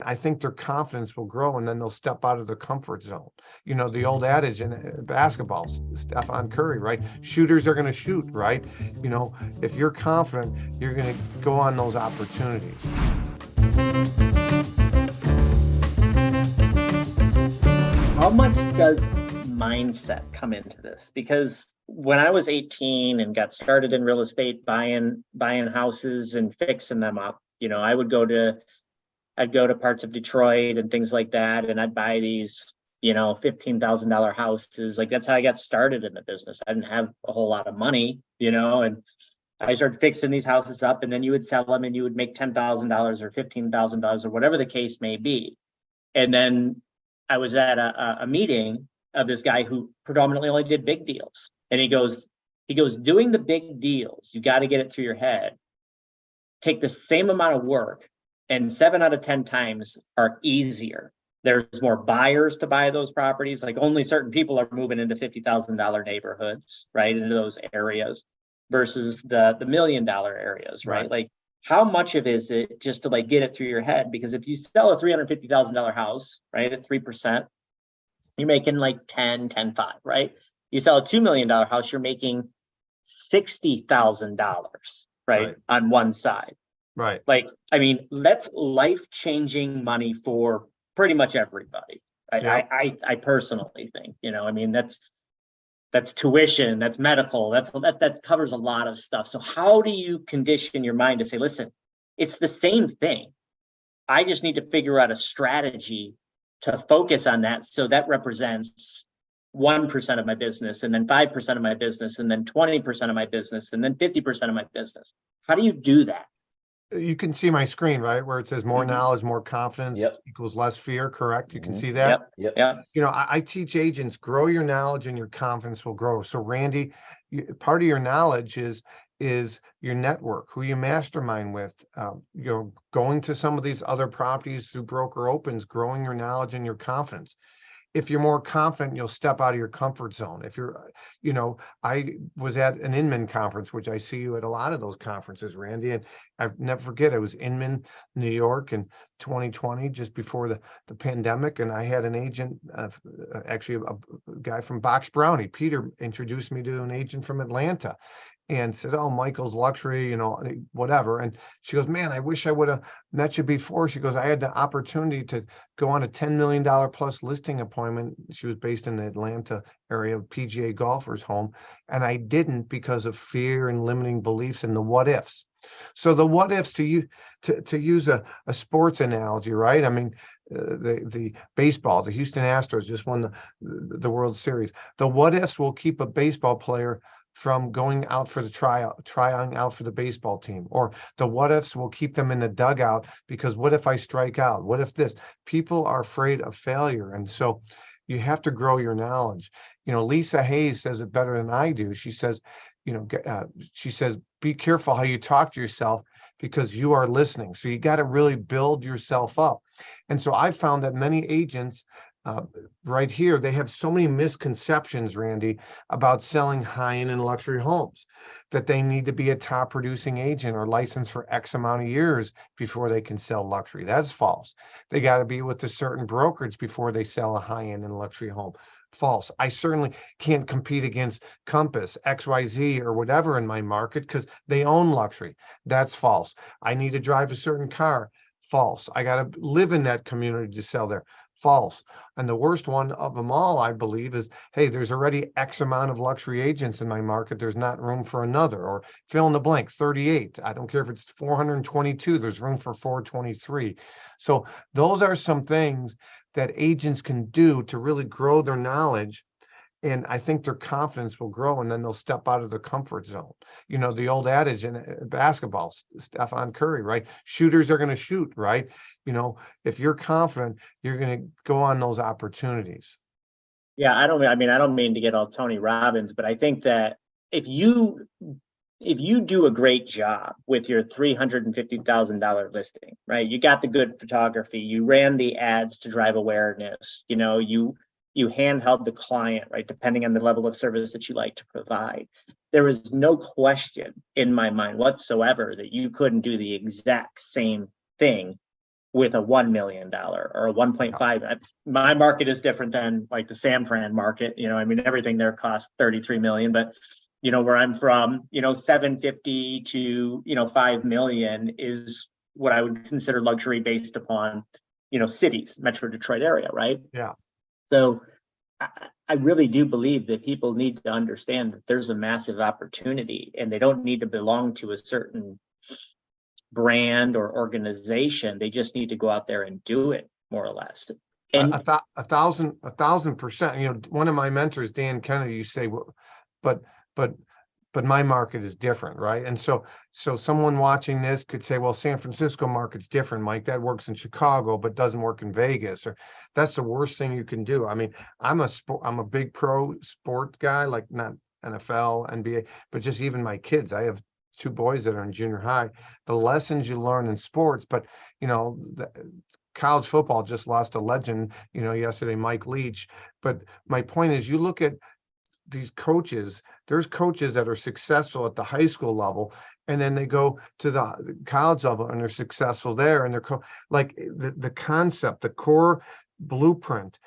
I think their confidence will grow, and then they'll step out of their comfort zone. You know, the old adage in basketball, Stephen Curry, right? Shooters are going to shoot, right? You know, if you're confident, you're going to go on those opportunities. How much does mindset come into this? Because when I was 18 and got started in real estate, buying houses and fixing them up, I'd go to parts of Detroit and things like that, and I'd buy these, $15,000 houses. Like, that's how I got started in the business. I didn't have a whole lot of money, and I started fixing these houses up, and then you would sell them and you would make $10,000 or $15,000 or whatever the case may be. And then I was at a meeting of this guy who predominantly only did big deals. And he goes, doing the big deals, you got to get it through your head. Take the same amount of work, and 7 out of 10 times are easier. There's more buyers to buy those properties. Like, only certain people are moving into $50,000 neighborhoods, right? Into those areas versus the $1 million areas, right? Like, how much of it is it just to get it through your head? Because if you sell a $350,000 house, right, at 3%, you're making like 10.5, right? You sell a $2 million house, you're making $60,000, right, on one side. Right. Like, I mean, that's life-changing money for pretty much everybody. I personally think, that's tuition, that's medical, that covers a lot of stuff. So how do you condition your mind to say, listen, it's the same thing. I just need to figure out a strategy to focus on that. So that represents 1% of my business, and then 5% of my business, and then 20% of my business, and then 50% of my business. How do you do that? You can see my screen, right, where it says more knowledge, more confidence equals less fear, correct? You can see that? Yep. I teach agents, grow your knowledge and your confidence will grow. So Randy, part of your knowledge is your network, who you mastermind with, going to some of these other properties through broker opens, growing your knowledge and your confidence. If you're more confident, you'll step out of your comfort zone. If you're, I was at an Inman conference, which I see you at a lot of those conferences, Randy, and I never forget, I was Inman, New York in 2020, just before the pandemic. And I had an agent, actually a guy from Box Brownie, Peter, introduced me to an agent from Atlanta and said, oh, Michael's Luxury, whatever. And she goes, man, I wish I would have met you before. She goes, I had the opportunity to go on a $10 million plus listing appointment. She was based in the Atlanta area, of PGA golfers home. And I didn't because of fear and limiting beliefs and the what ifs. So the what ifs, to use a sports analogy, right? I mean, the baseball, the Houston Astros just won the World Series. The what ifs will keep a baseball player from going out for the trying out for the baseball team, or the what ifs will keep them in the dugout because what if I strike out? What if this? People are afraid of failure. And so you have to grow your knowledge. Lisa Hayes says it better than I do. She says, be careful how you talk to yourself because you are listening. So you got to really build yourself up. And so I found that many agents right here, they have so many misconceptions, Randy, about selling high-end and luxury homes, that they need to be a top producing agent or licensed for X amount of years before they can sell luxury. That's false. They got to be with a certain brokerage before they sell a high-end and luxury home. False. I certainly can't compete against Compass, XYZ, or whatever in my market because they own luxury. That's false. I need to drive a certain car. False. I got to live in that community to sell there. False. And the worst one of them all, I believe, is, hey, there's already X amount of luxury agents in my market. There's not room for another, or fill in the blank, 38. I don't care if it's 422, there's room for 423. So those are some things that agents can do to really grow their knowledge. And I think their confidence will grow, and then they'll step out of their comfort zone. The old adage in basketball, Stephen Curry, right? Shooters are going to shoot, right? If you're confident, you're going to go on those opportunities. Yeah, I don't mean to get all Tony Robbins, but I think that if you do a great job with your $350,000 listing, right? You got the good photography, you ran the ads to drive awareness, you handheld the client, right? Depending on the level of service that you like to provide. There is no question in my mind whatsoever that you couldn't do the exact same thing with a $1 million or a 1.5. My market is different than like the San Fran market. I mean, everything there costs 33 million, but where I'm from, 750 to, 5 million is what I would consider luxury based upon, cities, Metro Detroit area, right? Yeah. So I really do believe that people need to understand that there's a massive opportunity and they don't need to belong to a certain brand or organization. They just need to go out there and do it, more or less. And 1,000%. One of my mentors, Dan Kennedy, you say, well, but my market is different, right? And so someone watching this could say, well, San Francisco market's different, Mike. That works in Chicago, but doesn't work in Vegas. Or that's the worst thing you can do. I mean, I'm a big pro sport guy, like not NFL, NBA, but just even my kids. I have 2 boys that are in junior high. The lessons you learn in sports, but college football just lost a legend, yesterday, Mike Leach. But my point is, you look at these coaches, there's coaches that are successful at the high school level, and then they go to the college level and they're successful there. And they're like the concept, the core blueprint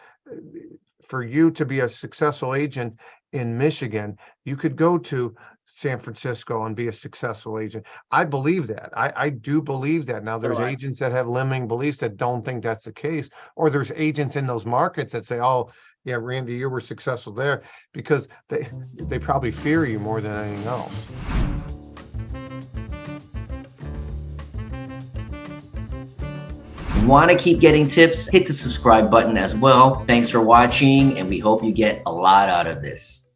for you to be a successful agent in Michigan, you could go to San Francisco and be a successful agent. I believe that. I do believe that. Now, there's agents that have limiting beliefs that don't think that's the case, or there's agents in those markets that say, oh, yeah, Randy, you were successful there, because they probably fear you more than anything else. Want to keep getting tips? Hit the subscribe button as well. Thanks for watching, and we hope you get a lot out of this.